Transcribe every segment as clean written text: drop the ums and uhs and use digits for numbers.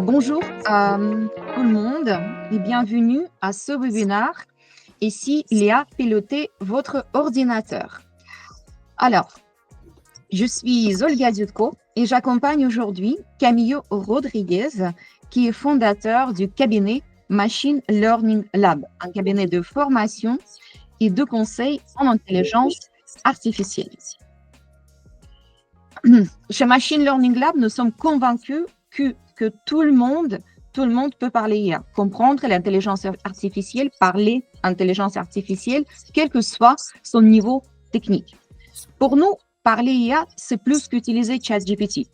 Bonjour à tout le monde et bienvenue à ce webinaire. Ici, Léa, piloter votre ordinateur. Alors, je suis Olga Dudko et j'accompagne aujourd'hui Camillo Rodriguez, qui est fondateur du cabinet Machine Learning Lab, un cabinet de formation et de conseil en intelligence artificielle. Chez Machine Learning Lab, nous sommes convaincus que tout le monde peut parler IA, comprendre l'intelligence artificielle, parler intelligence artificielle, quel que soit son niveau technique. Pour nous, parler IA, c'est plus qu'utiliser ChatGPT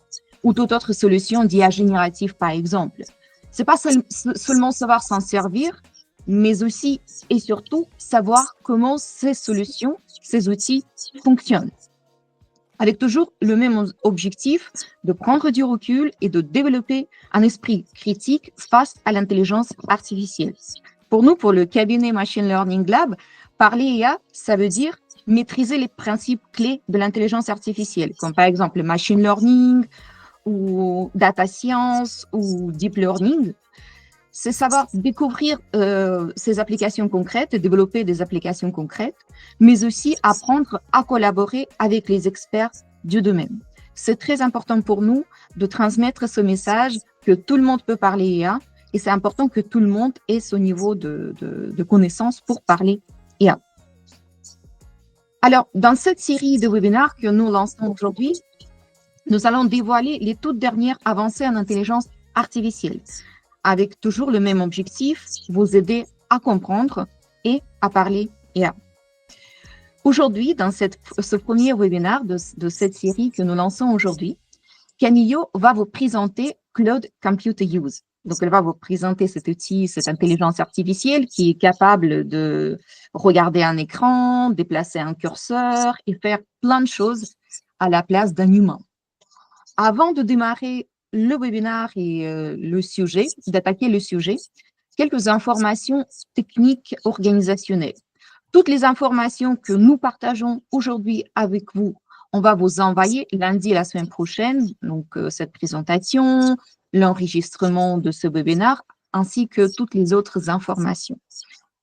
ou toute autre solution d'IA générative, par exemple. C'est pas seulement savoir s'en servir, mais aussi et surtout savoir comment ces solutions, ces outils fonctionnent, avec toujours le même objectif de prendre du recul et de développer un esprit critique face à l'intelligence artificielle. Pour nous, pour le cabinet Machine Learning Lab, parler IA, ça veut dire maîtriser les principes clés de l'intelligence artificielle, comme par exemple le machine learning ou data science ou deep learning. C'est savoir découvrir ces applications concrètes, développer des applications concrètes, mais aussi apprendre à collaborer avec les experts du domaine. C'est très important pour nous de transmettre ce message que tout le monde peut parler IA et c'est important que tout le monde ait ce niveau de connaissance pour parler IA. Alors, dans cette série de webinaires que nous lançons aujourd'hui, nous allons dévoiler les toutes dernières avancées en intelligence artificielle, avec toujours le même objectif, vous aider à comprendre et à parler IA. Aujourd'hui, dans ce premier webinaire de cette série que nous lançons aujourd'hui, Camillo va vous présenter Claude Compute Use. Donc, elle va vous présenter cet outil, cette intelligence artificielle qui est capable de regarder un écran, déplacer un curseur et faire plein de choses à la place d'un humain. Avant de démarrer le webinaire et le sujet, d'attaquer le sujet, quelques informations techniques organisationnelles. Toutes les informations que nous partageons aujourd'hui avec vous, on va vous envoyer lundi la semaine prochaine, donc cette présentation, l'enregistrement de ce webinaire, ainsi que toutes les autres informations.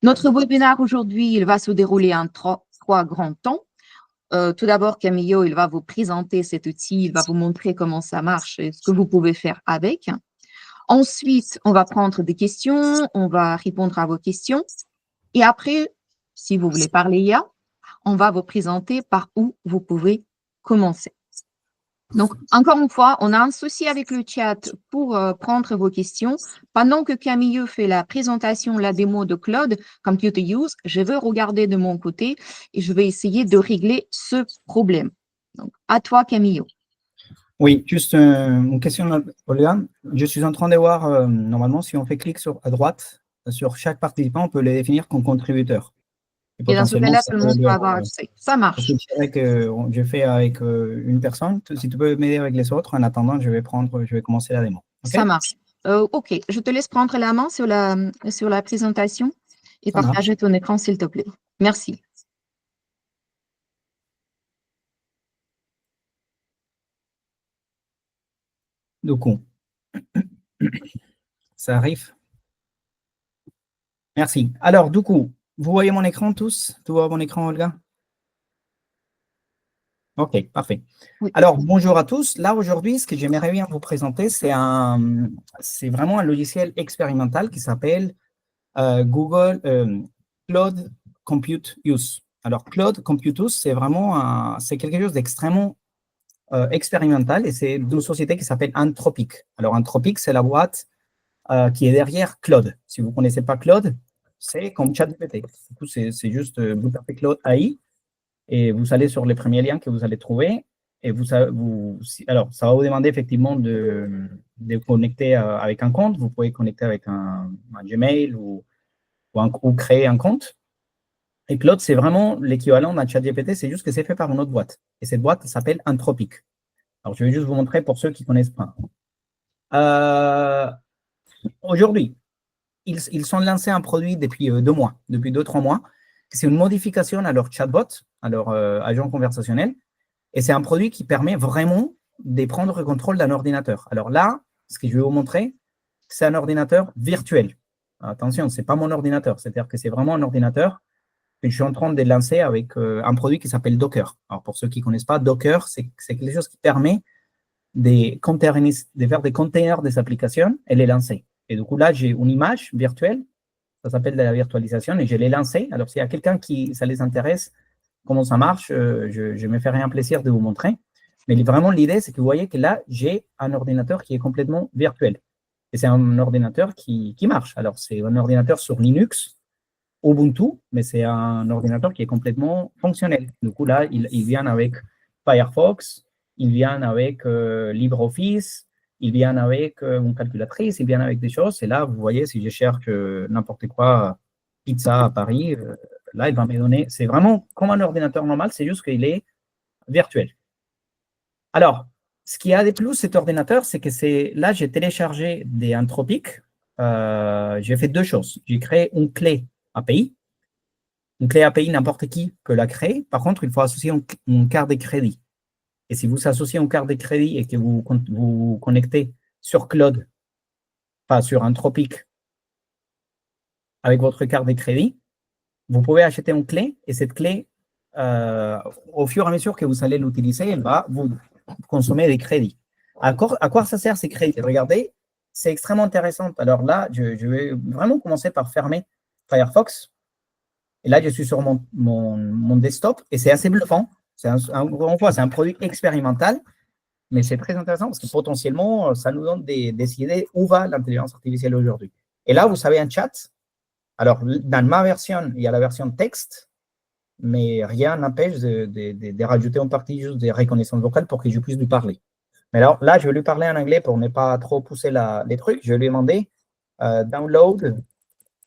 Notre webinaire aujourd'hui, il va se dérouler en trois grands temps. Tout d'abord, Camillo, il va vous présenter cet outil, il va vous montrer comment ça marche et ce que vous pouvez faire avec. Ensuite, on va prendre des questions, on va répondre à vos questions. Et après, si vous voulez parler IA, on va vous présenter par où vous pouvez commencer. Donc, encore une fois, on a un souci avec le chat pour prendre vos questions. Pendant que Camillo fait la présentation, la démo de Claude Compute Use, je vais regarder de mon côté et je vais essayer de régler ce problème. Donc, à toi, Camillo. Oui, juste une question, Olga. Je suis en train de voir, normalement, si on fait clic à droite, sur chaque participant, on peut les définir comme contributeurs. Et dans ce cas-là, tout le monde peut avoir accès. Ça marche. Je fais avec une personne. Si tu peux m'aider avec les autres, en attendant, je vais commencer la démo. Okay? Ça marche. OK, je te laisse prendre la main sur la présentation et partager ton écran, s'il te plaît. Merci. Du coup, ça arrive. Merci. Alors, du coup, vous voyez mon écran tous? Tu vois mon écran, Olga? OK, parfait. Oui. Alors, bonjour à tous. Là, aujourd'hui, ce que j'aimerais bien vous présenter, c'est vraiment un logiciel expérimental qui s'appelle Google Cloud Compute Use. Alors, Cloud Compute Use, c'est quelque chose d'extrêmement expérimental et c'est d'une société qui s'appelle Anthropic. Alors, Anthropic, c'est la boîte qui est derrière Claude. Si vous ne connaissez pas Claude, c'est comme ChatGPT. Du coup, c'est juste vous tapez Claude AI et vous allez sur les premiers liens que vous allez trouver. Et alors, ça va vous demander effectivement de connecter avec un compte. Vous pouvez connecter avec un Gmail ou créer un compte. Et Claude, c'est vraiment l'équivalent d'un ChatGPT, c'est juste que c'est fait par une autre boîte. Et cette boîte s'appelle Anthropic. Alors, je vais juste vous montrer pour ceux qui ne connaissent pas. Aujourd'hui, ils ont lancé un produit depuis 2 mois, depuis 2-3 mois. C'est une modification à leur chatbot, à leur agent conversationnel. Et c'est un produit qui permet vraiment de prendre le contrôle d'un ordinateur. Alors là, ce que je vais vous montrer, c'est un ordinateur virtuel. Attention, ce n'est pas mon ordinateur. C'est-à-dire que c'est vraiment un ordinateur que je suis en train de lancer avec un produit qui s'appelle Docker. Alors, pour ceux qui ne connaissent pas, Docker, c'est quelque chose qui permet de faire des containers des applications et les lancer. Et du coup, là, j'ai une image virtuelle, ça s'appelle de la virtualisation, et je l'ai lancée. Alors, s'il y a quelqu'un qui ça les intéresse, comment ça marche, je me ferai un plaisir de vous montrer. Mais vraiment, l'idée, c'est que vous voyez que là, j'ai un ordinateur qui est complètement virtuel. Et c'est un ordinateur qui marche. Alors, c'est un ordinateur sur Linux, Ubuntu, mais c'est un ordinateur qui est complètement fonctionnel. Du coup, là, il vient avec Firefox, il vient avec LibreOffice, il vient avec une calculatrice, il vient avec des choses. Et là, vous voyez, si je cherche n'importe quoi, pizza à Paris, là, il va me donner. C'est vraiment comme un ordinateur normal, c'est juste qu'il est virtuel. Alors, ce qu'il y a de plus, cet ordinateur, c'est que là, j'ai téléchargé des Anthropic. J'ai fait deux choses. J'ai créé une clé API. Une clé API, n'importe qui peut la créer. Par contre, il faut associer une carte de crédit. Et si vous associez une carte de crédit et que vous vous connectez sur Claude, pas sur Anthropic, avec votre carte de crédit, vous pouvez acheter une clé et cette clé, au fur et à mesure que vous allez l'utiliser, elle va vous consommer des crédits. À quoi ça sert ces crédits? Regardez, c'est extrêmement intéressant. Alors là, je vais vraiment commencer par fermer Firefox. Et là, je suis sur mon desktop et c'est assez bluffant. C'est un produit expérimental, mais c'est très intéressant parce que potentiellement, ça nous donne des idées où va l'intelligence artificielle aujourd'hui. Et là, vous savez, un chat. Alors, dans ma version, il y a la version texte, mais rien n'empêche de rajouter une partie juste de reconnaissance vocale pour que je puisse lui parler. Mais alors, là, je vais lui parler en anglais pour ne pas trop pousser les trucs. Je vais lui demander download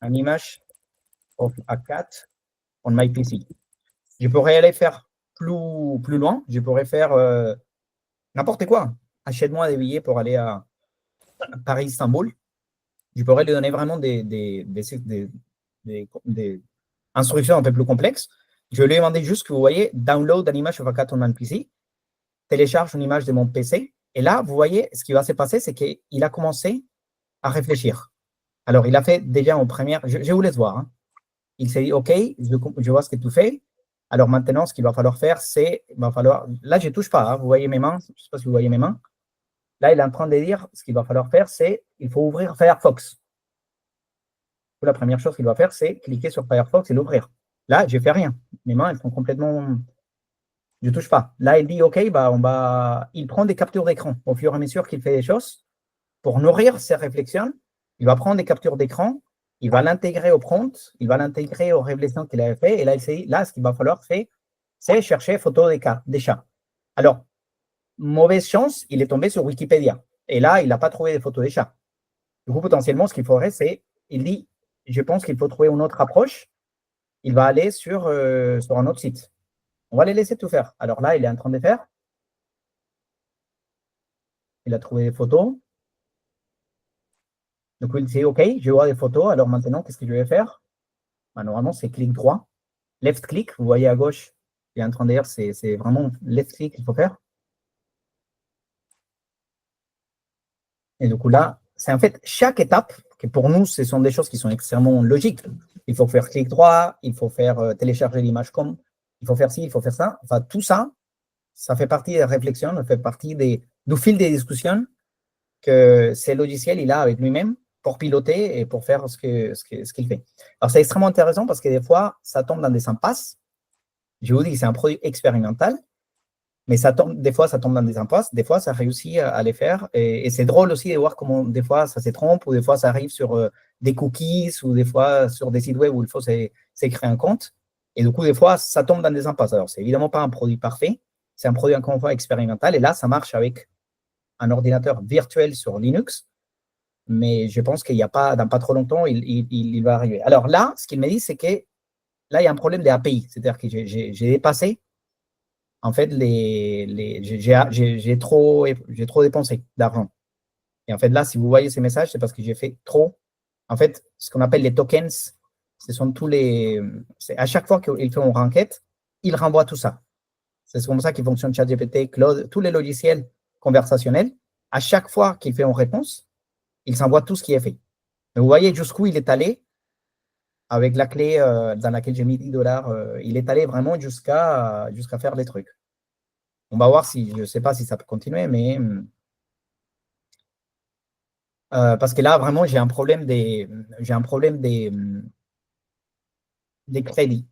an image of a cat on my PC. Je pourrais aller faire plus loin. Je pourrais faire n'importe quoi. Achète-moi des billets pour aller à Paris-Istanbul. Je pourrais lui donner vraiment des instructions un peu plus complexes. Je vais lui demander juste que vous voyez download an image of a cat on my PC. Télécharge une image de mon PC. Et là, vous voyez, ce qui va se passer, c'est qu'il a commencé à réfléchir. Alors, il a fait déjà en première. Je vous laisse voir. Hein. Il s'est dit, OK, je vois ce que tu fais. Alors maintenant, ce qu'il va falloir faire, c'est, là, je ne touche pas. Hein, vous voyez mes mains. Je ne sais pas si vous voyez mes mains. Là, il est en train de dire, ce qu'il va falloir faire, c'est, il faut ouvrir Firefox. La première chose qu'il va faire, c'est cliquer sur Firefox et l'ouvrir. Là, je ne fais rien. Mes mains, elles sont complètement... Je ne touche pas. Là, il dit, OK, il prend des captures d'écran au fur et à mesure qu'il fait des choses. Pour nourrir ses réflexions, il va prendre des captures d'écran, il va l'intégrer au prompt, il va l'intégrer aux révélations qu'il avait fait. Et là, ce qu'il va falloir faire, c'est chercher photos des chats. Alors, mauvaise chance, il est tombé sur Wikipédia. Et là, il n'a pas trouvé des photos des chats. Du coup, potentiellement, ce qu'il faudrait, c'est, il dit, je pense qu'il faut trouver une autre approche. Il va aller sur un autre site. On va les laisser tout faire. Alors là, il est en train de faire. Il a trouvé des photos. Donc, il dit, OK, je vois des photos. Alors maintenant, qu'est-ce que je vais faire? Normalement, c'est clic droit. Left click, vous voyez à gauche, il est en train de dire, c'est vraiment left click qu'il faut faire. Et du coup, là, c'est en fait chaque étape, que pour nous, ce sont des choses qui sont extrêmement logiques. Il faut faire clic droit, il faut faire télécharger l'image comme, il faut faire ci, il faut faire ça. Enfin, tout ça, ça fait partie des réflexions, ça fait partie du fil des discussions que ce logiciel, il a avec lui-même pour piloter et pour faire ce qu'il fait. Alors, c'est extrêmement intéressant parce que des fois, ça tombe dans des impasses. Je vous dis que c'est un produit expérimental, mais des fois, ça tombe dans des impasses. Des fois, ça réussit à les faire. Et c'est drôle aussi de voir comment des fois, ça se trompe ou des fois, ça arrive sur des cookies ou des fois, sur des sites web où il faut se créer un compte. Et du coup, des fois, ça tombe dans des impasses. Alors, c'est évidemment pas un produit parfait. C'est un produit, encore une fois, expérimental. Et là, ça marche avec un ordinateur virtuel sur Linux. Mais je pense qu'il n'y a pas, dans pas trop longtemps, il va arriver. Alors là, ce qu'il me dit, c'est que là, il y a un problème des API. C'est-à-dire que j'ai dépassé, en fait, j'ai trop dépensé d'argent. Et en fait, là, si vous voyez ces messages, c'est parce que j'ai fait trop. En fait, ce qu'on appelle les tokens, ce sont à chaque fois qu'il fait une requête, il renvoie tout ça. C'est comme ça qu'il fonctionne ChatGPT, Claude, tous les logiciels conversationnels. À chaque fois qu'il fait une réponse, il s'envoie tout ce qui est fait. Mais vous voyez jusqu'où il est allé avec la clé dans laquelle j'ai mis 10 $. Il est allé vraiment jusqu'à faire les trucs. On va voir si, je ne sais pas si ça peut continuer, mais parce que là, vraiment, j'ai un problème des crédits.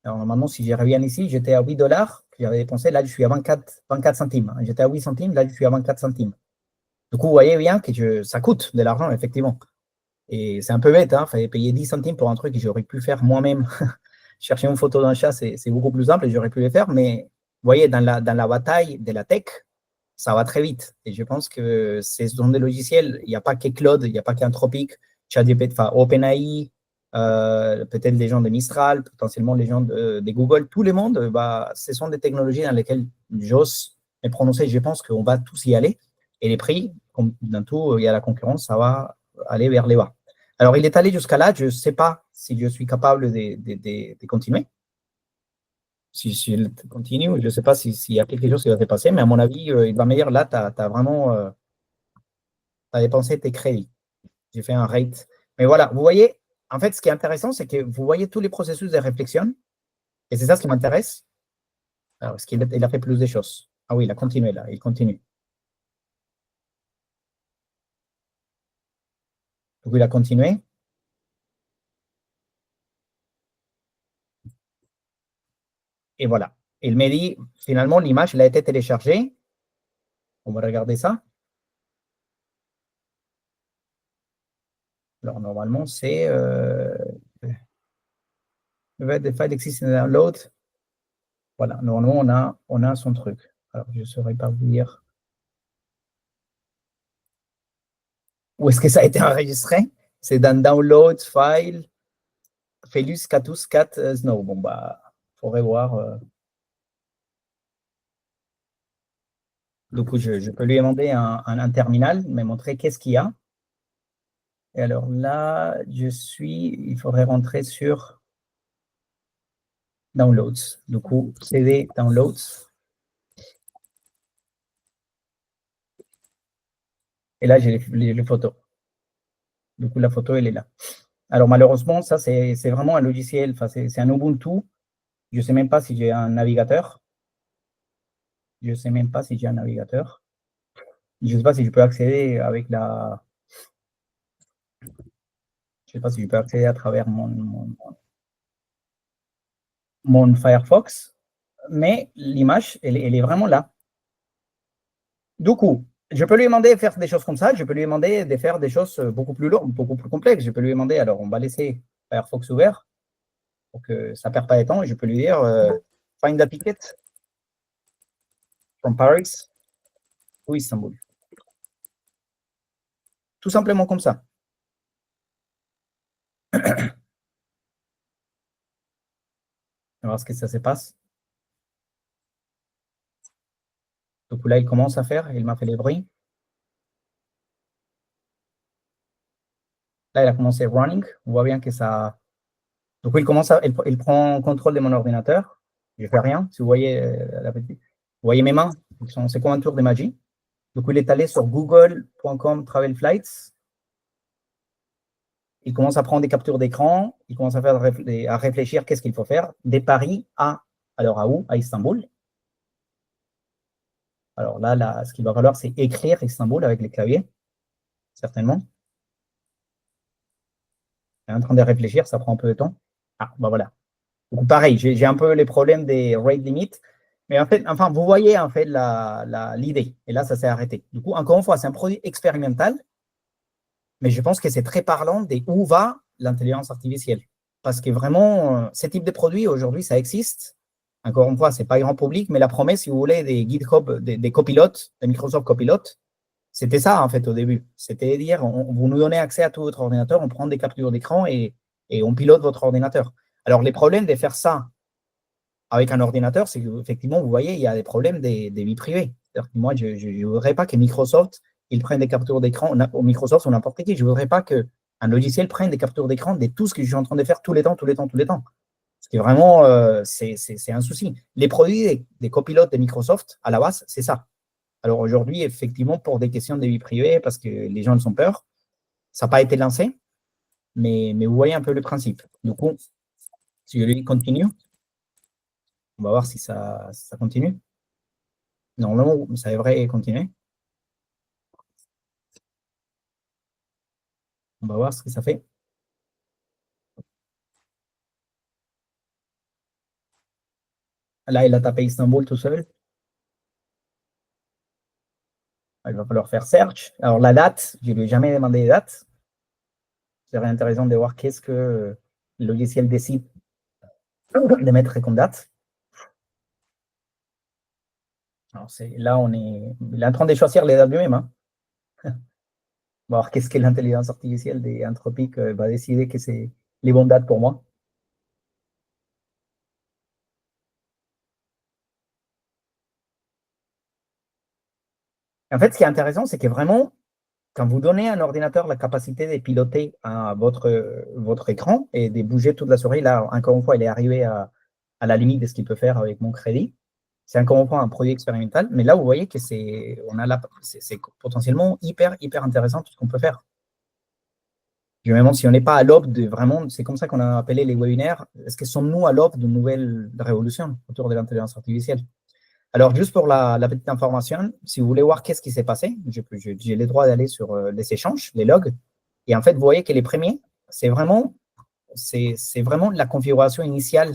Alors, normalement, si je reviens ici, j'étais à 8 $, que j'avais dépensé. Là, je suis à 24 centimes. J'étais à 8 centimes, là, je suis à 24 centimes. Du coup, vous voyez bien que ça coûte de l'argent, effectivement. Et c'est un peu bête, il fallait payer 10 centimes pour un truc que j'aurais pu faire moi-même. Chercher une photo d'un chat, c'est beaucoup plus simple et j'aurais pu le faire. Mais vous voyez, dans la bataille de la tech, ça va très vite. Et je pense que ce sont des logiciels, il n'y a pas que Claude, il n'y a pas qu'Anthropic, ChatGPT, enfin OpenAI, peut-être les gens de Mistral, potentiellement les gens de Google, tout le monde, ce sont des technologies dans lesquelles j'ose me prononcer. Je pense qu'on va tous y aller. Et les prix, comme dans tout, il y a la concurrence, ça va aller vers les bas. Alors, il est allé jusqu'à là. Je ne sais pas si je suis capable de continuer. Si je continue, je ne sais pas s'il y a quelque chose qui va se passer, mais à mon avis, il va me dire, là, tu as vraiment dépensé tes crédits. J'ai fait un rate. Mais voilà, vous voyez, en fait, ce qui est intéressant, c'est que vous voyez tous les processus de réflexion, et c'est ça ce qui m'intéresse. Alors, est-ce qu'il a fait plus de choses? Ah oui, il a continué là, il continue. Donc, il a continué. Et voilà. Il m'a dit, finalement, l'image, elle a été téléchargée. On va regarder ça. Alors, normalement, c'est the file exists in download. Voilà, normalement, on a son truc. Alors, je ne saurais pas vous dire où est-ce que ça a été enregistré. C'est dans Download, File, Felus Catus Cat Snow. Bon, il faudrait voir. Du coup, je peux lui demander un terminal, me montrer qu'est-ce qu'il y a. Et alors là, il faudrait rentrer sur Downloads. Du coup, CD Downloads. Et là, j'ai les photos. Du coup, la photo, elle est là. Alors, malheureusement, ça, c'est vraiment un logiciel, c'est un Ubuntu. Je ne sais même pas si j'ai un navigateur. Je ne sais même pas si j'ai un navigateur. Je ne sais pas si je peux accéder avec la... Je ne sais pas si je peux accéder à travers mon Firefox, mais l'image, elle est vraiment là. Du coup, je peux lui demander de faire des choses comme ça, je peux lui demander de faire des choses beaucoup plus lourdes, beaucoup plus complexes. Je peux lui demander, alors on va laisser Firefox ouvert pour que ça ne perde pas de temps, et je peux lui dire find a ticket from Paris ou Istanbul. Tout simplement comme ça. On va voir ce que ça se passe. Donc là, il commence à faire, il m'a fait les bruits. Là, il a commencé running. On voit bien que ça... Donc, il prend contrôle de mon ordinateur. Je ne fais rien. Si vous voyez vous voyez mes mains, c'est comme un tour de magie. Donc, il est allé sur google.com Travel Flights. Il commence à prendre des captures d'écran. Il commence à réfléchir qu'est-ce qu'il faut faire. Des Paris alors à où? À Istanbul. Alors là, ce qu'il va falloir, c'est écrire Istanbul avec les claviers, certainement. Il est en train de réfléchir, ça prend un peu de temps. Ah, voilà. Donc, pareil, j'ai un peu les problèmes des rate limits. Mais en fait, enfin, vous voyez en fait l'idée. Et là, ça s'est arrêté. Du coup, encore une fois, c'est un produit expérimental. Mais je pense que c'est très parlant de où va l'intelligence artificielle. Parce que vraiment, ce type de produit, aujourd'hui, ça existe. Encore une fois, ce n'est pas grand public, mais la promesse, si vous voulez, des GitHub, des copilotes, des Microsoft copilotes, c'était ça, en fait, au début. C'était dire, vous nous donnez accès à tout votre ordinateur, on prend des captures d'écran et on pilote votre ordinateur. Alors, les problèmes de faire ça avec un ordinateur, c'est qu'effectivement, vous voyez, il y a des problèmes des vies privées. C'est-à-dire que moi, je ne voudrais pas que Microsoft ils prennent des captures d'écran, au Microsoft ou n'importe qui. Je ne voudrais pas qu'un logiciel prenne des captures d'écran de tout ce que je suis en train de faire tout le temps. Parce que vraiment, c'est un souci. Les produits des copilotes de Microsoft, à la base, c'est ça. Alors aujourd'hui, effectivement, pour des questions de vie privée, parce que les gens ont peur, ça n'a pas été lancé, mais vous voyez un peu le principe. Du coup, si je lui dis continue, on va voir si ça continue. Normalement, ça devrait continuer. On va voir ce que ça fait. Là, il a tapé Istanbul tout seul. Il va falloir faire search. Alors, la date, je ne lui ai jamais demandé les dates. C'est intéressant de voir qu'est-ce que le logiciel décide de mettre comme date. Alors, là, il est en train de choisir les dates lui-même. Hein. On va voir qu'est-ce que l'intelligence artificielle des Anthropic va décider que c'est les bonnes dates pour moi. En fait, ce qui est intéressant, c'est que vraiment, quand vous donnez à un ordinateur la capacité de piloter votre écran et de bouger toute la souris, là, encore une fois, il est arrivé à la limite de ce qu'il peut faire avec mon crédit. C'est encore une fois un produit expérimental, mais là, vous voyez que c'est potentiellement hyper intéressant tout ce qu'on peut faire. Je me demande si on n'est pas à l'aube de vraiment, c'est comme ça qu'on a appelé les webinaires, est-ce que sommes-nous à l'aube d'une nouvelle révolution autour de l'intelligence artificielle? Alors, juste pour la petite information, si vous voulez voir qu'est-ce qui s'est passé, j'ai le droit d'aller sur les échanges, les logs, et en fait, vous voyez que les premiers, c'est vraiment la configuration initiale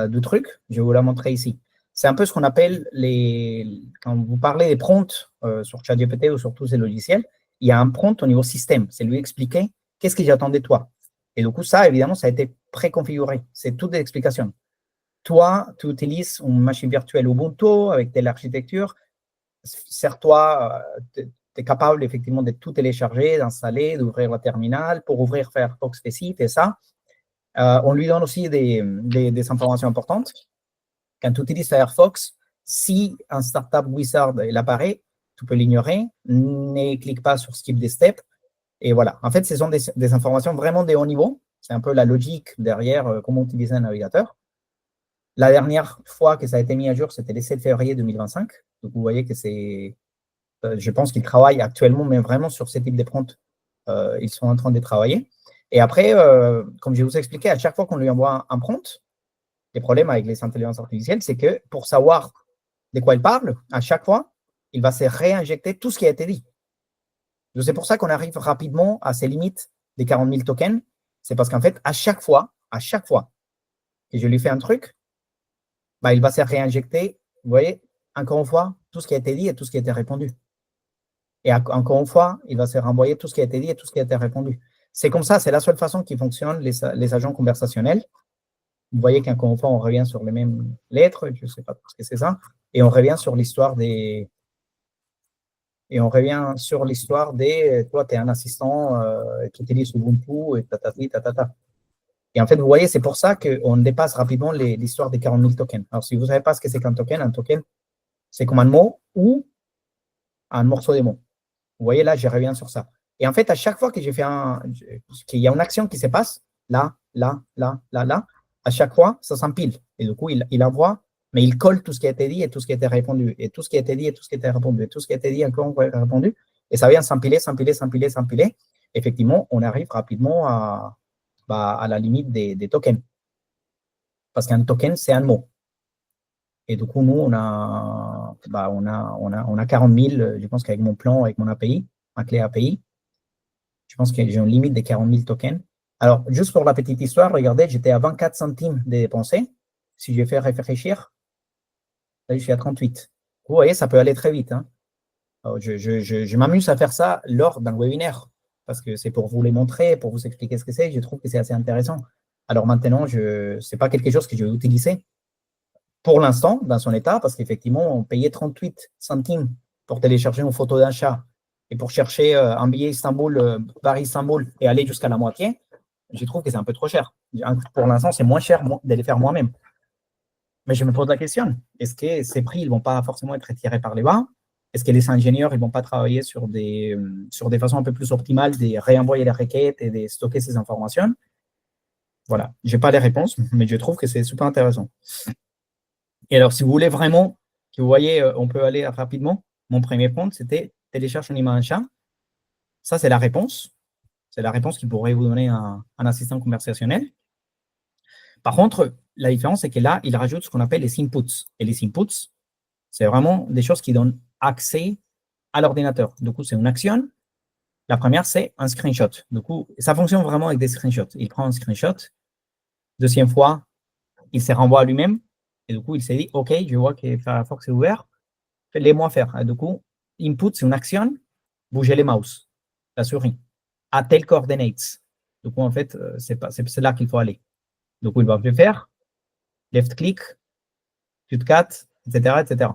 du truc. Je vais vous la montrer ici. C'est un peu ce qu'on appelle quand vous parlez des prompts sur ChatGPT ou sur tous ces logiciels, il y a un prompt au niveau système. C'est lui expliquer qu'est-ce que j'attends de toi. Et du coup, ça, évidemment, ça a été préconfiguré. C'est toutes des explications. Toi, tu utilises une machine virtuelle Ubuntu avec telle architecture. Sers-toi, tu es capable effectivement de tout télécharger, d'installer, d'ouvrir la terminal pour ouvrir Firefox spécifique et ça. On lui donne aussi des informations importantes. Quand tu utilises Firefox, si un startup wizard il apparaît, tu peux l'ignorer, ne clique pas sur skip des steps. Et voilà. En fait, ce sont des informations vraiment de haut niveau. C'est un peu la logique derrière comment utiliser un navigateur. La dernière fois que ça a été mis à jour, c'était le 7 février 2025. Donc, vous voyez que je pense qu'ils travaillent actuellement, mais vraiment sur ce type de prompts, ils sont en train de travailler. Et après, comme je vous ai expliqué, à chaque fois qu'on lui envoie un prompt, les problèmes avec les intelligences artificielles, c'est que pour savoir de quoi il parle, à chaque fois, il va se réinjecter tout ce qui a été dit. Donc, c'est pour ça qu'on arrive rapidement à ces limites des 40 000 tokens. C'est parce qu'en fait, à chaque fois que je lui fais un truc, bah, il va se réinjecter, vous voyez, encore une fois, tout ce qui a été dit et tout ce qui a été répondu. Et encore une fois, il va se renvoyer tout ce qui a été dit et tout ce qui a été répondu. C'est comme ça, c'est la seule façon qui fonctionnent les agents conversationnels. Vous voyez qu'encore une fois, on revient sur les mêmes lettres, je ne sais pas ce que c'est ça, et on revient sur l'histoire des… Et on revient sur l'histoire des… Toi, tu es un assistant qui utilise Ubuntu et tatati, tatata. Et en fait, vous voyez, c'est pour ça qu'on dépasse rapidement l'histoire des 40 000 tokens. Alors, si vous ne savez pas ce que c'est qu'un token, c'est comme un mot ou un morceau de mots. Vous voyez, là, je reviens sur ça. Et en fait, à chaque fois que j'ai fait qu'il y a une action qui se passe, là, à chaque fois, ça s'empile. Et du coup, il envoie, mais il colle tout ce qui a été dit et tout ce qui a été répondu, et tout ce qui a été dit et tout ce qui a été répondu, et tout ce qui a été dit encore répondu. Et ça vient s'empiler. Effectivement, on arrive rapidement à la limite des tokens. Parce qu'un token, c'est un mot. Et du coup, nous, on a 40 000, je pense qu'avec mon plan, avec mon API, ma clé API, je pense que j'ai une limite de 40 000 tokens. Alors, juste pour la petite histoire, regardez, j'étais à 24 centimes de dépenser. Si je fais réfléchir, là, je suis à 38. Vous voyez, ça peut aller très vite. Hein. Alors, je m'amuse à faire ça lors d'un webinaire parce que c'est pour vous les montrer, pour vous expliquer ce que c'est. Je trouve que c'est assez intéressant. Alors maintenant, ce n'est pas quelque chose que je vais utiliser pour l'instant dans son état parce qu'effectivement, on payait 38 centimes pour télécharger une photo d'un chat et pour chercher un billet Paris-Istanbul et aller jusqu'à la moitié, je trouve que c'est un peu trop cher. Pour l'instant, c'est moins cher de les faire moi-même. Mais je me pose la question, est-ce que ces prix ne vont pas forcément être tirés par les bas? Est-ce que les ingénieurs ne vont pas travailler sur des façons un peu plus optimales de réenvoyer les requêtes et de stocker ces informations? Voilà, je n'ai pas les réponses, mais je trouve que c'est super intéressant. Et alors, si vous voulez vraiment que vous voyez, on peut aller rapidement. Mon premier prompt, c'était télécharge une image. Ça, c'est la réponse. C'est la réponse qui pourrait vous donner un assistant conversationnel. Par contre, la différence, c'est que là, il rajoute ce qu'on appelle les inputs. Et les inputs, c'est vraiment des choses qui donnent accès à l'ordinateur. Du coup, c'est une action. La première, c'est un screenshot. Du coup, ça fonctionne vraiment avec des screenshots. Il prend un screenshot. Deuxième fois, il se renvoie à lui-même. Et du coup, il s'est dit, OK, je vois que Firefox est ouvert. Fais-les-moi faire. Et du coup, input, c'est une action. Bougez les mouse, la souris, à telle coordinates. Du coup, en fait, c'est là qu'il faut aller. Du coup, il va faire left click, cut, etc., etc.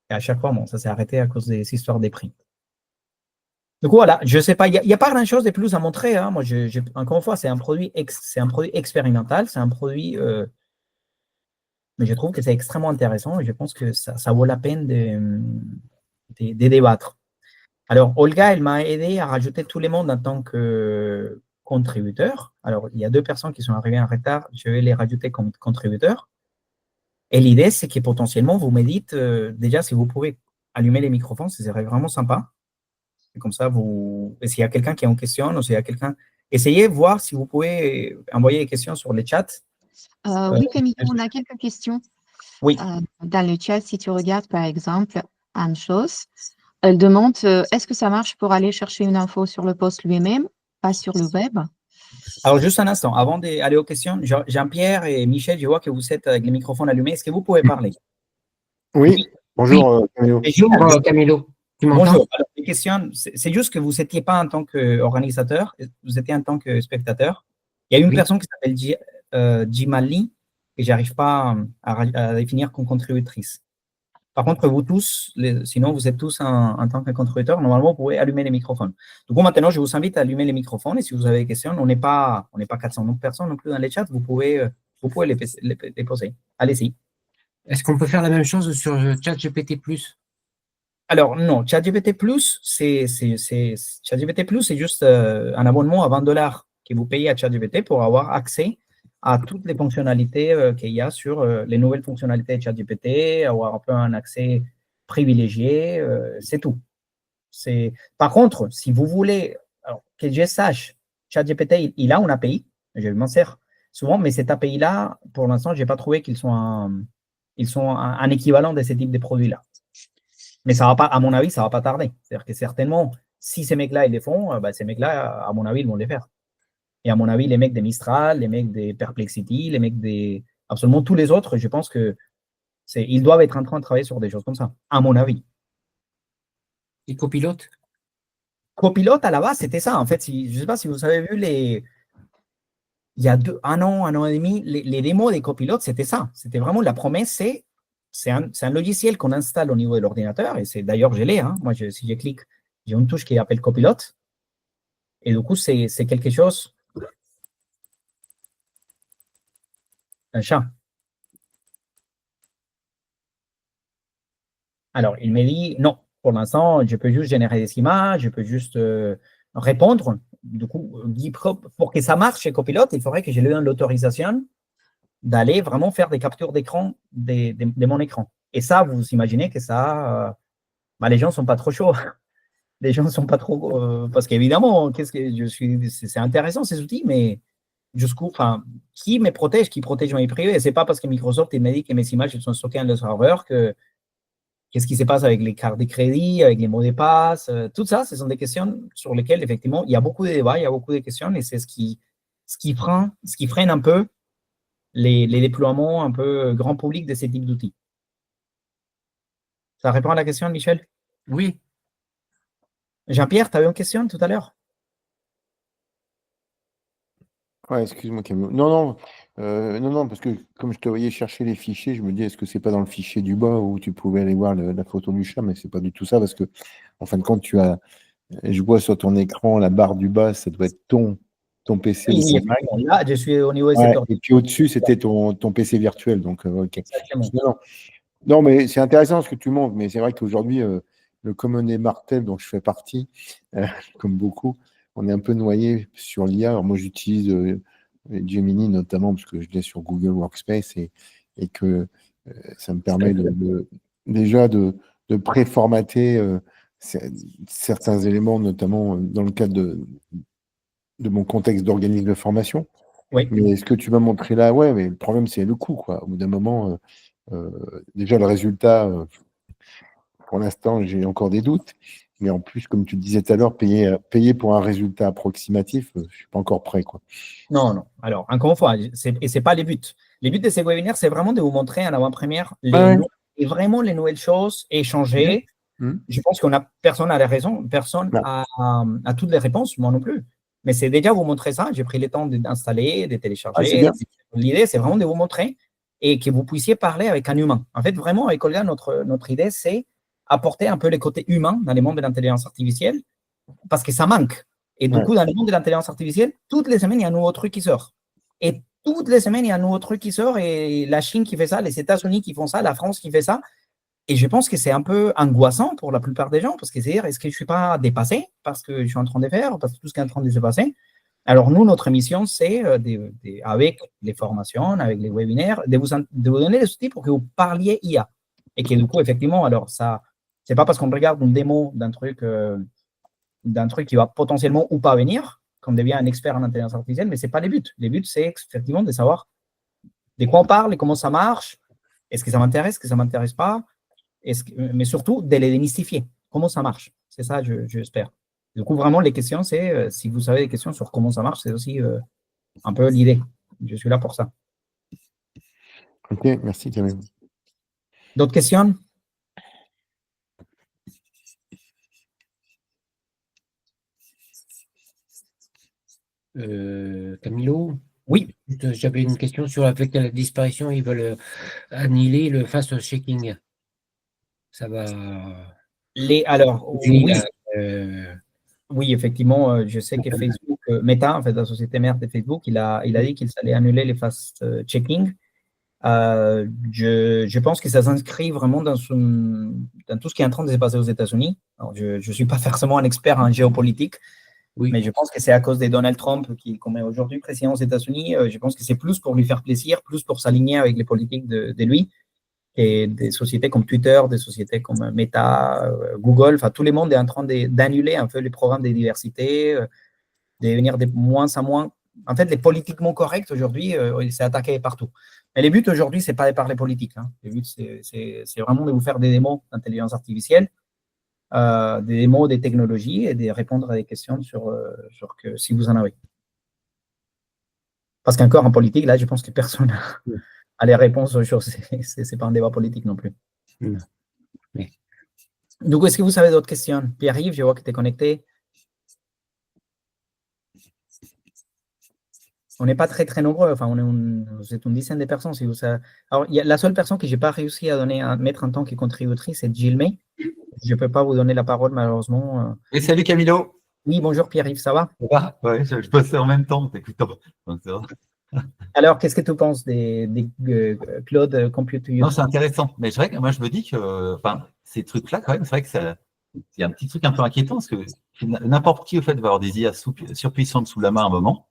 Et à chaque fois, bon, ça s'est arrêté à cause des histoires des prix. Du coup, voilà, je ne sais pas, il n'y a pas grand-chose de plus à montrer. Hein. Moi, encore une fois, c'est un produit expérimental, c'est un produit, mais je trouve que c'est extrêmement intéressant et je pense que ça vaut la peine de débattre. Alors, Olga, elle m'a aidé à rajouter tout le monde en tant que contributeur. Alors, il y a 2 personnes qui sont arrivées en retard, je vais les rajouter comme contributeurs. Et l'idée, c'est que potentiellement, vous me dites, déjà, si vous pouvez allumer les microphones, ce serait vraiment sympa. Et comme ça, s'il y a quelqu'un qui a une question, ou s'il y a quelqu'un, essayez de voir si vous pouvez envoyer des questions sur les chats. Oui, Camille, on a quelques questions Oui. dans le chat. Si tu regardes, par exemple, Anne-Chose, elle demande est-ce que ça marche pour aller chercher une info sur le post lui-même, pas sur le web? Alors, juste un instant, avant d'aller aux questions, Jean-Pierre et Michel, je vois que vous êtes avec les microphones allumés. Est-ce que vous pouvez parler? Oui, bonjour Camilo. Bonjour Camilo, tu m'entends? Bonjour. Alors, les questions, c'est juste que vous n'étiez pas en tant qu'organisateur, vous étiez en tant que spectateur. Il y a une personne qui s'appelle Jimali, et je n'arrive pas à définir comme contributrice. Par contre, vous tous, sinon vous êtes tous en tant que contributeur, normalement, vous pouvez allumer les microphones. Du coup, maintenant, je vous invite à allumer les microphones et si vous avez des questions, on n'est pas 400 personnes non plus dans les chats, vous pouvez les poser. Allez-y. Est-ce qu'on peut faire la même chose sur ChatGPT+? Alors, non, ChatGPT+, c'est juste un abonnement à $20 que vous payez à ChatGPT pour avoir accès à toutes les fonctionnalités qu'il y a sur les nouvelles fonctionnalités de ChatGPT, avoir un peu un accès privilégié, c'est tout. Par contre, si vous voulez, alors, que je sache, ChatGPT, il a une API, je m'en sers souvent, mais cette API-là, pour l'instant, je n'ai pas trouvé qu'ils sont un équivalent de ce type de produits-là. Mais ça va pas, à mon avis, ça ne va pas tarder. C'est-à-dire que certainement, si ces mecs-là, ils les font, ces mecs-là, à mon avis, ils vont les faire. Et à mon avis, les mecs des Mistral, les mecs des Perplexity, les mecs des… Absolument tous les autres, je pense que ils doivent être en train de travailler sur des choses comme ça, à mon avis. Et Copilote? Copilote, à la base, c'était ça. En fait, je ne sais pas si vous avez vu il y a un an et demi, les démos des copilotes, c'était ça. C'était vraiment la promesse, c'est un logiciel qu'on installe au niveau de l'ordinateur, et c'est d'ailleurs, je l'ai. Hein. Moi, si je clique, j'ai une touche qui s'appelle copilote. Et du coup, c'est quelque chose… Un chat. Alors, il m'a dit, non, pour l'instant, je peux juste générer des images, je peux juste répondre. Du coup, pour que ça marche chez Copilote, il faudrait que je lui donne l'autorisation d'aller vraiment faire des captures d'écran de mon écran. Et ça, vous imaginez que ça, les gens ne sont pas trop chauds. Les gens ne sont pas trop… parce qu'évidemment, c'est intéressant ces outils, mais jusqu'où, qui me protège, qui protège ma vie privée? Et ce n'est pas parce que Microsoft il m'a dit que mes images sont stockées dans le serveur que qu'est-ce qui se passe avec les cartes de crédit, avec les mots de passe, tout ça, ce sont des questions sur lesquelles, effectivement, il y a beaucoup de débats, il y a beaucoup de questions, et c'est ce qui freine un peu les déploiements un peu grand public de ces types d'outils. Ça répond à la question, Michel? Oui. Jean-Pierre, tu avais une question tout à l'heure? Ouais, excuse-moi, Camilo. Non, parce que comme je te voyais chercher les fichiers, je me dis, est-ce que c'est pas dans le fichier du bas où tu pouvais aller voir la photo du chat, mais c'est pas du tout ça, parce que, en fin de compte, je vois sur ton écran la barre du bas, ça doit être ton PC. Oui, là, je suis au niveau de cette et puis au-dessus, c'était ton PC virtuel, donc ok. Exactement. Non, mais c'est intéressant ce que tu montres, mais c'est vrai qu'aujourd'hui, le Common et Martel, dont je fais partie, comme beaucoup, on est un peu noyé sur l'IA. Alors moi, j'utilise Gemini notamment parce que je l'ai sur Google Workspace et que ça me permet déjà de de préformater certains éléments, notamment dans le cadre de mon contexte d'organisme de formation. Oui. Mais ce que tu m'as montré là, ouais, mais le problème, c'est le coût, quoi. Au bout d'un moment, déjà, le résultat, pour l'instant, j'ai encore des doutes. Mais en plus, comme tu disais tout à l'heure, payer pour un résultat approximatif, je ne suis pas encore prêt, quoi. Non, non. Alors, encore une fois, ce n'est pas les buts. Les buts de ces webinaires, c'est vraiment de vous montrer en avant-première et vraiment les nouvelles choses, échanger. Je pense qu'on a personne n'a les raisons, personne a toutes les réponses, moi non plus. Mais c'est déjà vous montrer ça. J'ai pris le temps d'installer, de télécharger. L'idée, c'est vraiment de vous montrer et que vous puissiez parler avec un humain. En fait, vraiment, avec Olga, notre idée, c'est apporter un peu le côté humain dans le monde de l'intelligence artificielle parce que ça manque. Et du coup, dans le monde de l'intelligence artificielle, toutes les semaines, il y a un nouveau truc qui sort. Et toutes les semaines, il y a un nouveau truc qui sort et la Chine qui fait ça, les États-Unis qui font ça, la France qui fait ça. Et je pense que c'est un peu angoissant pour la plupart des gens parce que c'est dire, est-ce que je ne suis pas dépassé parce que je suis en train de faire, parce que tout ce qui est en train de se passer. Alors, nous, notre mission, c'est, avec les formations, avec les webinaires, de vous donner des outils pour que vous parliez IA. Et que du coup, effectivement, alors ça, c'est pas parce qu'on regarde une démo d'un truc qui va potentiellement ou pas venir, qu'on devient un expert en intelligence artificielle, mais ce n'est pas les buts. Les buts, c'est effectivement de savoir de quoi on parle et comment ça marche. Est-ce que ça m'intéresse, est-ce que ça ne m'intéresse pas, mais surtout de les démystifier. Comment ça marche? C'est ça, j'espère. Du coup, vraiment, les questions, c'est si vous avez des questions sur comment ça marche, c'est aussi un peu l'idée. Je suis là pour ça. Ok, merci Camille. D'autres questions? Camilo? Oui. J'avais une question sur avec la disparition, ils veulent annihiler le fast-checking. Ça va. Alors, Oui, oui, effectivement, je sais que Facebook, Meta, en fait, la société mère de Facebook, il a dit qu'il allait annuler les fast-checking. Je pense que ça s'inscrit vraiment dans tout ce qui est en train de se passer aux États-Unis. Alors, je ne suis pas forcément un expert en géopolitique, mais je pense que c'est à cause de Donald Trump qui, comme est aujourd'hui président aux États-Unis, je pense que c'est plus pour lui faire plaisir, plus pour s'aligner avec les politiques de lui, et des sociétés comme Twitter, des sociétés comme Meta, Google, enfin tout le monde est en train d'annuler un peu les programmes de diversité, de devenir de moins en moins. En fait, les politiquement corrects aujourd'hui, c'est attaqué partout. Mais les buts aujourd'hui, ce n'est pas de parler politique. Hein. Les buts, c'est vraiment de vous faire des démos d'intelligence artificielle, des démos des technologies et de répondre à des questions sur si vous en avez. Parce qu'encore en politique, là, je pense que personne a les réponses aux choses. Ce n'est pas un débat politique non plus. Oui. Donc, est-ce que vous avez d'autres questions? Pierre-Yves, je vois que tu es connecté. On n'est pas très, très nombreux. Enfin, vous êtes une dizaine de personnes. Si vous savez. Alors, la seule personne que je n'ai pas réussi à mettre en tant que contributrice, c'est Jill May. Je ne peux pas vous donner la parole, malheureusement. Et salut Camilo. Oui, bonjour Pierre-Yves, ça va? Ouais, je bossais en même temps en t'écoutant. Alors, qu'est-ce que tu penses des Cloud Compute? Non, c'est intéressant. Mais c'est vrai que moi, je me dis que ces trucs-là, quand même, c'est vrai que il y a un petit truc un peu inquiétant parce que n'importe qui, au fait, va avoir des IA surpuissantes sous la main à un moment.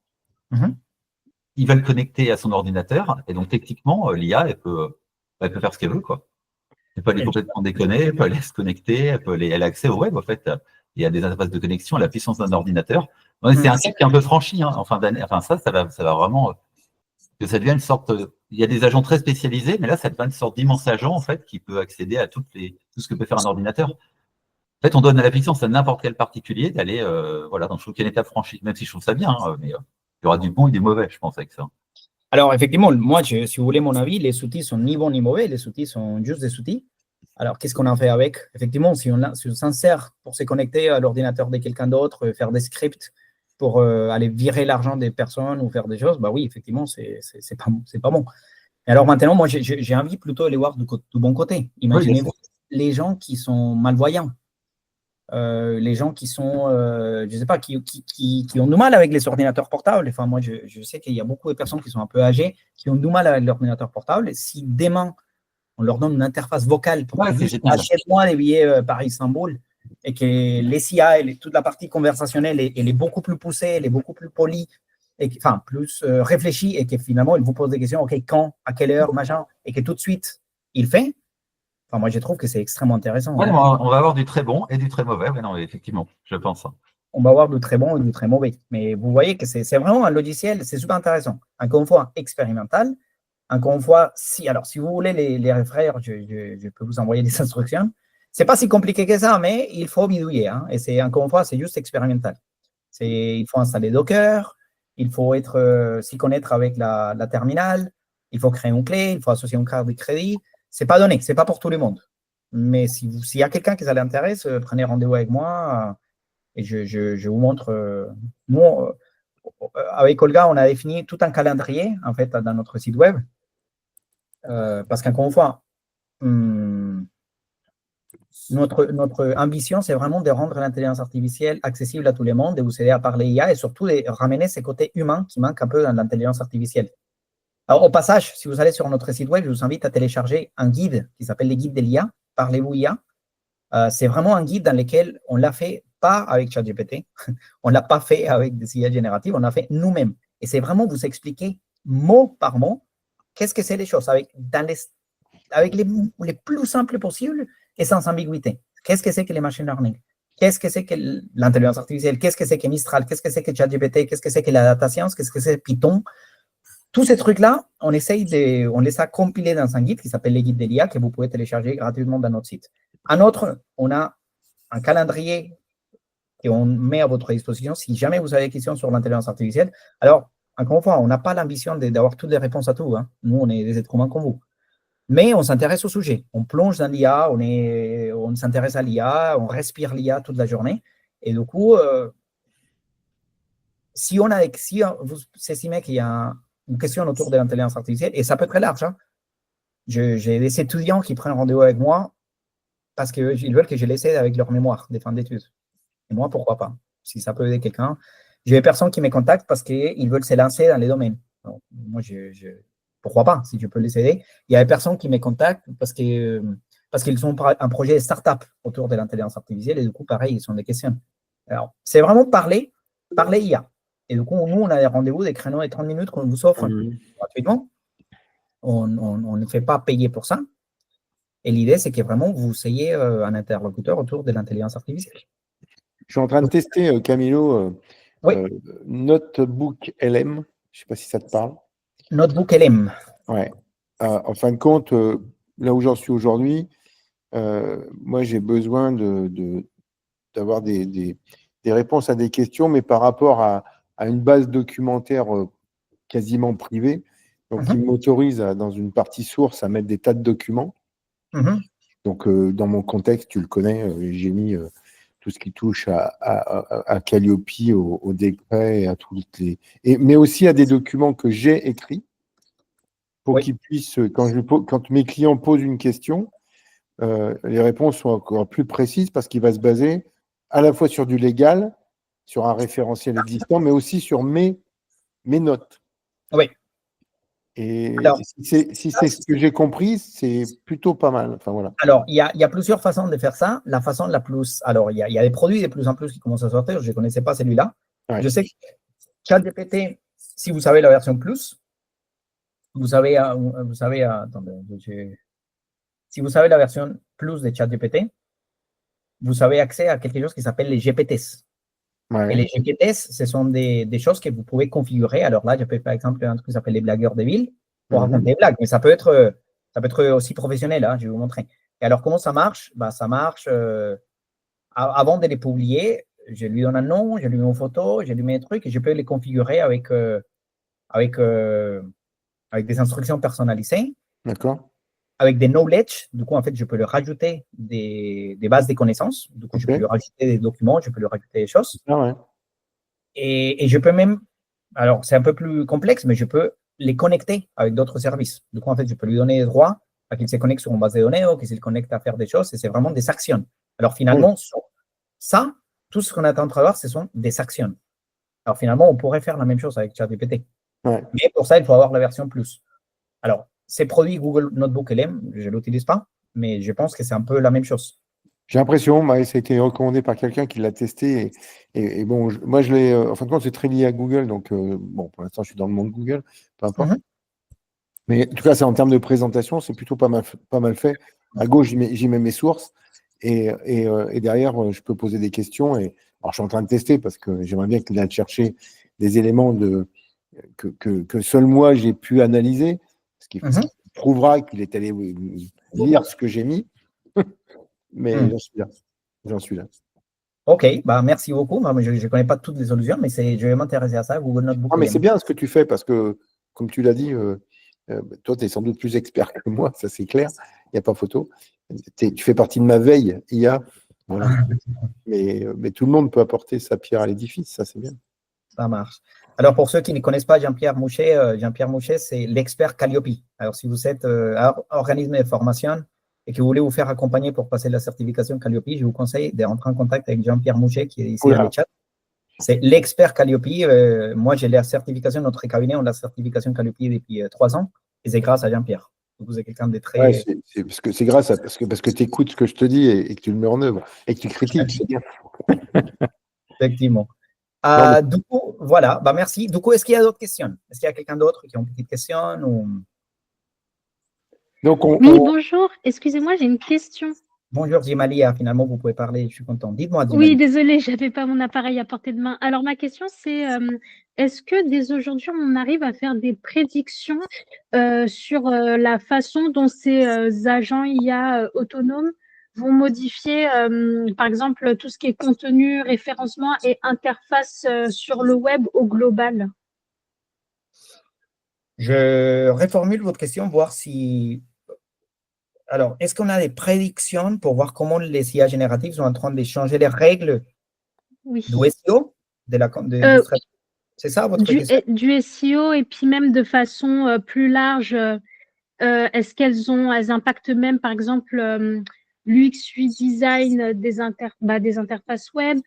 Il va le connecter à son ordinateur et donc, techniquement, l'IA, elle peut faire ce qu'elle veut, quoi. Elle peut aller complètement déconner, elle peut aller se connecter, elle a accès au web, en fait. Il y a des interfaces de connexion à la puissance d'un ordinateur. C'est un cap qui est un peu franchi. Hein. Ça va vraiment. Que ça devient une sorte. Il y a des agents très spécialisés, mais là, ça devient une sorte d'immense agent, en fait, qui peut accéder à tout ce que peut faire un ordinateur. En fait, on donne la puissance à n'importe quel particulier d'aller. Donc, je trouve qu'il y a une étape franchie, même si je trouve ça bien, mais il y aura du bon et du mauvais, je pense, avec ça. Alors, effectivement, moi, si vous voulez mon avis, les outils sont ni bons ni mauvais, les outils sont juste des outils. Alors, qu'est-ce qu'on en fait avec? Effectivement, si on s'en sert pour se connecter à l'ordinateur de quelqu'un d'autre, faire des scripts pour aller virer l'argent des personnes ou faire des choses, bah oui, effectivement, c'est pas bon. Et alors maintenant, moi, j'ai envie plutôt d'aller voir du bon côté. Imaginez-vous les gens qui sont malvoyants, les gens qui sont, je sais pas, qui ont du mal avec les ordinateurs portables. Enfin, moi, je sais qu'il y a beaucoup de personnes qui sont un peu âgées, qui ont du mal avec l'ordinateur portable. Et si demain, on leur donne une interface vocale pour achète-moi les billets Paris-Istanbul et que l'SIA, toute la partie conversationnelle, elle est beaucoup plus poussée, elle est beaucoup plus polie, plus réfléchie et que finalement, il vous pose des questions, OK, quand, à quelle heure, machin, et que tout de suite, il fait. Enfin, moi, je trouve que c'est extrêmement intéressant. Ouais, Hein. on va avoir du très bon et du très mauvais. Ouais, non, effectivement, je pense. On va avoir du très bon et du très mauvais. Mais vous voyez que c'est vraiment un logiciel, c'est super intéressant. Encore une fois, expérimental. Encore une fois, si vous voulez les refaire, je peux vous envoyer des instructions. C'est pas si compliqué que ça, mais il faut bidouiller. Hein, et c'est encore une fois, c'est juste expérimental. Il faut installer Docker, il faut s'y connaître avec la terminale, il faut créer une clé, il faut associer une carte de crédit. C'est pas donné, c'est pas pour tout le monde. Mais s'il y a quelqu'un qui ça l'intéresse, prenez rendez-vous avec moi et je vous montre. Nous, avec Olga, on a défini tout un calendrier en fait dans notre site web parce qu'encore une fois, notre ambition, c'est vraiment de rendre l'intelligence artificielle accessible à tout le monde, de vous aider à parler IA et surtout de ramener ces côtés humains qui manquent un peu dans l'intelligence artificielle. Alors, au passage, si vous allez sur notre site web, je vous invite à télécharger un guide qui s'appelle les guides de l'IA, Parlez-vous IA. C'est vraiment un guide dans lequel on l'a fait pas avec ChatGPT, on l'a pas fait avec des IA génératives, on l'a fait nous-mêmes. Et c'est vraiment vous expliquer mot par mot qu'est-ce que c'est les choses avec les plus simples possibles et sans ambiguïté. Qu'est-ce que c'est que les machine learning? Qu'est-ce que c'est que l'intelligence artificielle? Qu'est-ce que c'est que Mistral? Qu'est-ce que c'est que ChatGPT? Qu'est-ce que c'est que la data science? Qu'est-ce que c'est Python? Tous ces trucs-là, on les a compilés dans un guide qui s'appelle les guides de l'IA que vous pouvez télécharger gratuitement dans notre site. Un autre, on a un calendrier qu'on met à votre disposition si jamais vous avez des questions sur l'intelligence artificielle. Alors, encore une fois, on n'a pas l'ambition d'avoir toutes les réponses à tout. Hein. Nous, on est des êtres humains comme vous. Mais on s'intéresse au sujet. On plonge dans l'IA, on s'intéresse à l'IA, on respire l'IA toute la journée. Et du coup, si vous estimez qu'il y a une question autour de l'intelligence artificielle, et ça peut être très large, hein. J'ai des étudiants qui prennent rendez-vous avec moi parce qu'ils veulent que je les aide avec leur mémoire des fins d'études. Et moi, pourquoi pas? Si ça peut aider quelqu'un. J'ai des personnes qui me contactent parce qu'ils veulent se lancer dans les domaines. Donc, moi, pourquoi pas, si je peux les aider. Il y a des personnes qui me contactent parce qu'ils ont un projet de start-up autour de l'intelligence artificielle et du coup, pareil, ils ont des questions. Alors, c'est vraiment parler IA. Et du coup, nous, on a des rendez-vous, des créneaux de 30 minutes qu'on vous offre gratuitement. On ne fait pas payer pour ça. Et l'idée, c'est que vraiment, vous ayez un interlocuteur autour de l'intelligence artificielle. Je suis en train de tester, Camilo, Oui. Notebook LM. Je ne sais pas si ça te parle. Notebook LM. Ouais. En fin de compte, là où j'en suis aujourd'hui, moi, j'ai besoin d'avoir des réponses à des questions, mais par rapport à une base documentaire quasiment privée, donc qui m'autorise, dans une partie source, à mettre des tas de documents. Donc, dans mon contexte, tu le connais, j'ai mis tout ce qui touche à Calliope, au décret, à toutes mais aussi à des documents que j'ai écrits pour qu'ils puissent, quand mes clients posent une question, les réponses sont encore plus précises parce qu'il va se baser à la fois sur du légal, sur un référentiel existant, mais aussi sur mes notes. Oui. Et alors, si c'est ce que j'ai compris, c'est plutôt pas mal. Enfin, voilà. Alors, il y a plusieurs façons de faire ça. La façon la plus… Alors, il y a des produits de plus en plus qui commencent à sortir. Je ne connaissais pas celui-là. Ouais. Je sais que ChatGPT, si vous savez la version plus, attendez, si vous savez la version plus de ChatGPT, vous avez accès à quelque chose qui s'appelle les GPTs. Ouais. Et les GPTs, ce sont des choses que vous pouvez configurer. Alors là, je peux par exemple un truc qui s'appelle les blagueurs de ville pour raconter des blagues, mais ça peut être aussi professionnel. Hein, je vais vous montrer. Et alors, comment ça marche? Ça marche. Avant de les publier, je lui donne un nom, je lui mets une photo, je lui mets un truc et je peux les configurer avec des instructions personnalisées. D'accord. Avec des knowledge, du coup, en fait, je peux leur rajouter des bases de connaissances. Du coup, je peux lui rajouter des documents, je peux lui rajouter des choses. Ah ouais. Et je peux même, alors c'est un peu plus complexe, mais je peux les connecter avec d'autres services. Du coup, en fait, je peux lui donner des droits à qu'il se connecte sur une base de données ou qu'il se connecte à faire des choses. Et c'est vraiment des actions. Alors finalement, ça, tout ce qu'on est en train de voir, ce sont des actions. Alors finalement, on pourrait faire la même chose avec ChatGPT. Ouais. Mais pour ça, il faut avoir la version plus. Alors, ces produits Google Notebook LM, je ne l'utilise pas, mais je pense que c'est un peu la même chose. J'ai l'impression, ça a été recommandé par quelqu'un qui l'a testé. Et bon, moi, je l'ai. En fin de compte, c'est très lié à Google. Donc, bon, pour l'instant, je suis dans le monde Google, peu importe. Mais en tout cas, c'est en termes de présentation, c'est plutôt pas mal fait. À gauche, j'y mets mes sources. Et derrière, je peux poser des questions. Alors, je suis en train de tester parce que j'aimerais bien qu'il aille chercher des éléments que seul moi, j'ai pu analyser. Ce qui prouvera qu'il est allé lire ce que j'ai mis. Mais j'en suis là. OK, bah, merci beaucoup. Moi, je ne connais pas toutes les solutions, mais je vais m'intéresser à ça. Google Notebook. Non, mais c'est bien ce que tu fais parce que, comme tu l'as dit, toi, tu es sans doute plus expert que moi, ça c'est clair, il n'y a pas photo. Tu fais partie de ma veille IA, voilà. mais tout le monde peut apporter sa pierre à l'édifice, ça c'est bien. Ça marche. Alors, pour ceux qui ne connaissent pas Jean-Pierre Mouchet, c'est l'expert Calliope. Alors, si vous êtes organisme de formation et que vous voulez vous faire accompagner pour passer la certification Calliope, je vous conseille de rentrer en contact avec Jean-Pierre Mouchet qui est ici dans le chat. C'est l'expert Calliope. Moi, j'ai la certification, notre cabinet, on a la certification Calliope depuis 3 ans et c'est grâce à Jean-Pierre. Vous êtes quelqu'un de très… Ouais, c'est grâce à parce que tu écoutes ce que je te dis et que tu le mets en œuvre et que tu critiques, c'est bien. Effectivement. Du coup, voilà, bah, merci. Du coup, est-ce qu'il y a d'autres questions? Est-ce qu'il y a quelqu'un d'autre qui a une petite question ou… Donc, Oui, bonjour. Excusez-moi, j'ai une question. Bonjour Jimalia, finalement vous pouvez parler, je suis content. Dites-moi Jimalia. Oui, désolée, je n'avais pas mon appareil à portée de main. Alors ma question c'est, est-ce que dès aujourd'hui on arrive à faire des prédictions sur la façon dont ces agents IA autonomes vont modifier, par exemple, tout ce qui est contenu, référencement et interface sur le web au global? Je reformule votre question, voir si… Alors, est-ce qu'on a des prédictions pour voir comment les IA génératives sont en train de changer les règles Oui. du SEO c'est ça votre question? Du SEO et puis même de façon plus large, est-ce qu'elles impactent même, par exemple, l'UX, UI design des interfaces web,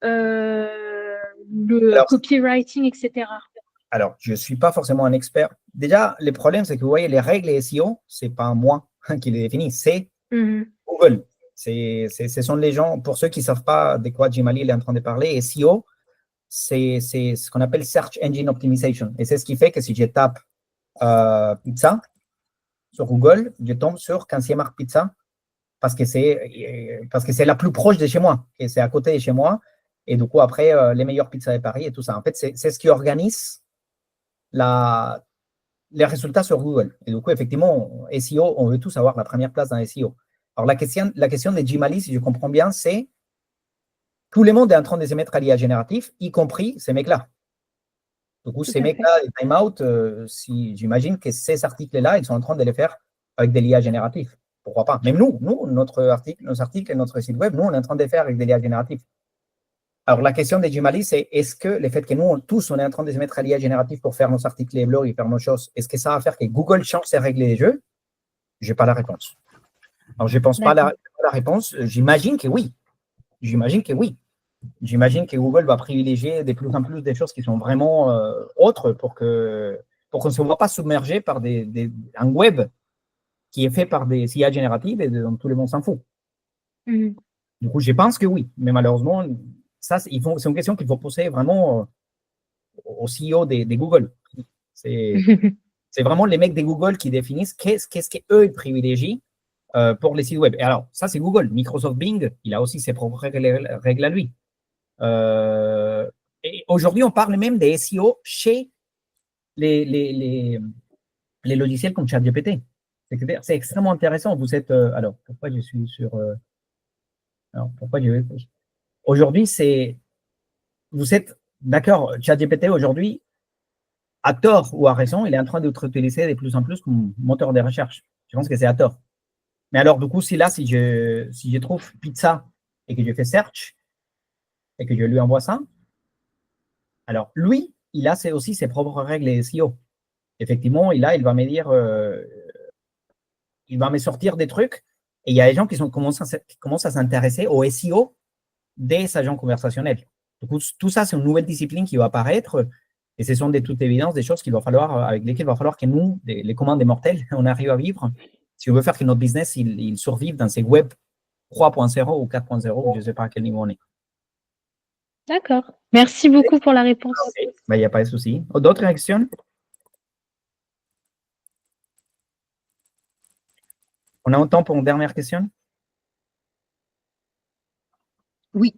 le copywriting, etc. Alors, je ne suis pas forcément un expert. Déjà, le problème, c'est que vous voyez, les règles SEO, ce n'est pas moi qui les définit, c'est Google. Ce sont les gens, pour ceux qui ne savent pas de quoi Jimali est en train de parler, SEO, c'est ce qu'on appelle Search Engine Optimization. Et c'est ce qui fait que si je tape pizza sur Google, je tombe sur Cansiemar Pizza parce que c'est la plus proche de chez moi, et c'est à côté de chez moi. Et du coup, après, les meilleures pizzas de Paris et tout ça. En fait, c'est ce qui organise les résultats sur Google. Et du coup, effectivement, SEO, on veut tous avoir la première place dans SEO. Alors, la question de Jimali, si je comprends bien, c'est tout le monde est en train de se mettre à l'IA génératif, y compris ces mecs-là. Du coup, ces mecs-là, les time-out, j'imagine que ces articles-là, ils sont en train de les faire avec des l'IA génératifs. Pourquoi pas? Même nous, nos articles et notre site web, nous, on est en train de les faire avec des l'IA génératifs. Alors, la question de Jimali, c'est est-ce que le fait que nous, tous, on est en train de se mettre à l'IA génératif pour faire nos articles et blogs et faire nos choses, est-ce que ça va faire que Google change ses règles des jeux? Je n'ai pas la réponse. Alors, je ne pense pas la réponse. J'imagine que oui. J'imagine que Google va privilégier de plus en plus des choses qui sont vraiment autres pour qu'on ne se voit pas submergé par un web qui est fait par des IA génératives et dont tout le monde s'en fout. Du coup, je pense que oui. Mais malheureusement, ça, c'est une question qu'il faut poser vraiment au CEO de Google. C'est vraiment les mecs de Google qui définissent qu'est-ce qu'eux ils privilégient pour les sites web. Et alors, ça, c'est Google. Microsoft Bing, il a aussi ses propres règles à lui. Et aujourd'hui, on parle même des SEO chez les logiciels comme ChatGPT. C'est extrêmement intéressant. Vous êtes… alors, pourquoi je suis sur… alors, pourquoi je… Aujourd'hui, vous êtes… D'accord, ChatGPT, aujourd'hui, à tort ou à raison, il est en train d'être utilisé de plus en plus comme moteur de recherche. Je pense que c'est à tort. Mais alors, du coup, si je trouve pizza et que je fais search et que je lui envoie ça, alors lui, il a aussi ses propres règles SEO. Effectivement, il va me dire, il va me sortir des trucs et il y a des gens qui commencent à s'intéresser au SEO des agents conversationnels. Du coup, tout ça, c'est une nouvelle discipline qui va apparaître et ce sont de toute évidence des choses avec lesquelles il va falloir que nous, les commandes des mortels, on arrive à vivre si on veut faire que notre business il survive dans ces web 3.0 ou 4.0, je ne sais pas à quel niveau on est. D'accord. Merci beaucoup pour la réponse. Il n'y a pas de souci. D'autres réactions? On a un temps pour une dernière question? Oui.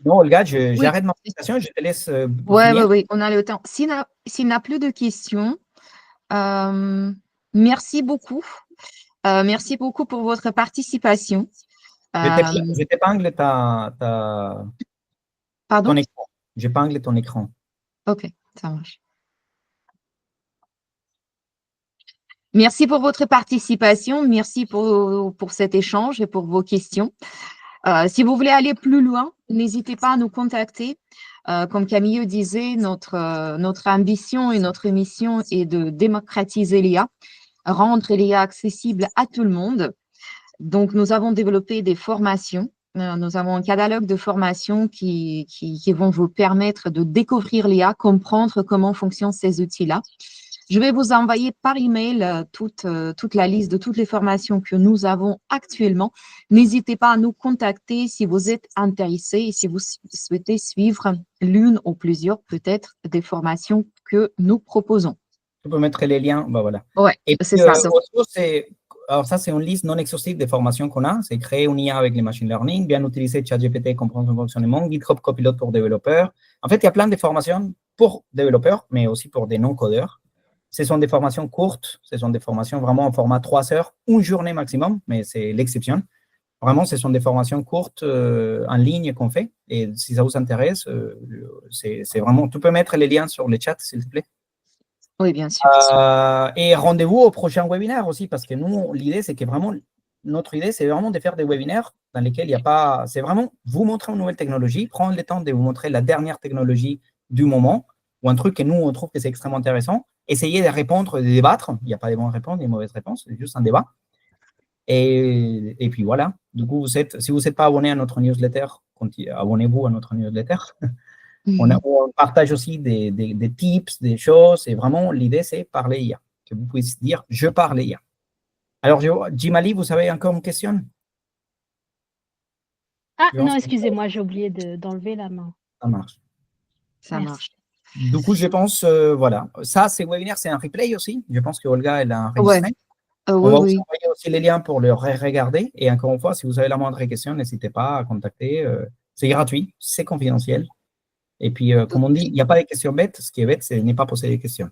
Non, Olga, Oui. j'arrête ma présentation, je te laisse Oui, on a le temps. S'il n'y a plus de questions, merci beaucoup. Merci beaucoup pour votre participation. J'épingle Pardon? ton écran. J'épingle ton écran. Ok, ça marche. Merci pour votre participation. Merci pour cet échange et pour vos questions. Si vous voulez aller plus loin, n'hésitez pas à nous contacter. Comme Camille disait, notre ambition et notre mission est de démocratiser l'IA, rendre l'IA accessible à tout le monde. Donc, nous avons développé des formations. Nous avons un catalogue de formations qui vont vous permettre de découvrir l'IA, comprendre comment fonctionnent ces outils-là. Je vais vous envoyer par email toute la liste de toutes les formations que nous avons actuellement. N'hésitez pas à nous contacter si vous êtes intéressé et si vous souhaitez suivre l'une ou plusieurs peut-être des formations que nous proposons. Tu peux mettre les liens, bah voilà. Ouais, c'est ça. Alors ça, c'est une liste non exhaustive des formations qu'on a. C'est créer une IA avec les machine learning, bien utiliser ChatGPT, comprendre son fonctionnement, GitHub Copilot pour développeurs. En fait, il y a plein de formations pour développeurs, mais aussi pour des non-codeurs. Ce sont des formations courtes, ce sont des formations vraiment en format 3 heures, une journée maximum, mais c'est l'exception. Vraiment, ce sont des formations courtes en ligne qu'on fait. Et si ça vous intéresse, c'est vraiment… Tu peux mettre les liens sur le chat, s'il te plaît. Oui, bien sûr. Et rendez-vous au prochain webinaire aussi, parce que nous, l'idée, c'est que vraiment, notre idée, c'est vraiment de faire des webinaires dans lesquels il n'y a pas… C'est vraiment vous montrer une nouvelle technologie, prendre le temps de vous montrer la dernière technologie du moment, ou un truc que nous, on trouve que c'est extrêmement intéressant, essayer de répondre, de débattre. Il n'y a pas de bonnes réponses, des mauvaises réponses, c'est juste un débat. Et puis voilà. Du coup, si vous n'êtes pas abonné à notre newsletter, abonnez-vous à notre newsletter. On partage aussi des tips, des choses. Et vraiment, l'idée, c'est parler IA. Que vous puissiez dire, je parle IA. Alors, Jimali, vous avez encore une question? Ah non, excusez-moi, j'ai oublié d'enlever la main. Ça marche. Ça marche. Du coup, je pense, voilà. Ça, ces webinaires, c'est un replay aussi. Je pense que Olga, elle a enregistré. Ouais. On va vous envoyer aussi les liens pour le regarder. Et encore une fois, si vous avez la moindre question, n'hésitez pas à contacter. C'est gratuit, c'est confidentiel. Et puis, comme on dit, il n'y a pas de questions bêtes. Ce qui est bête, c'est ne pas poser des questions.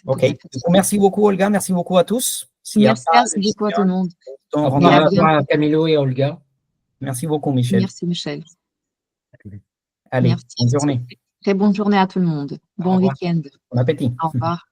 OK. Du coup, merci beaucoup, Olga. Merci beaucoup à tous. Merci beaucoup à tout le monde. Au revoir à Camilo et Olga. Merci beaucoup, Michel. Merci, Michel. Allez, bonne journée. Très bonne journée à tout le monde. Bon week-end. Bon appétit. Au revoir.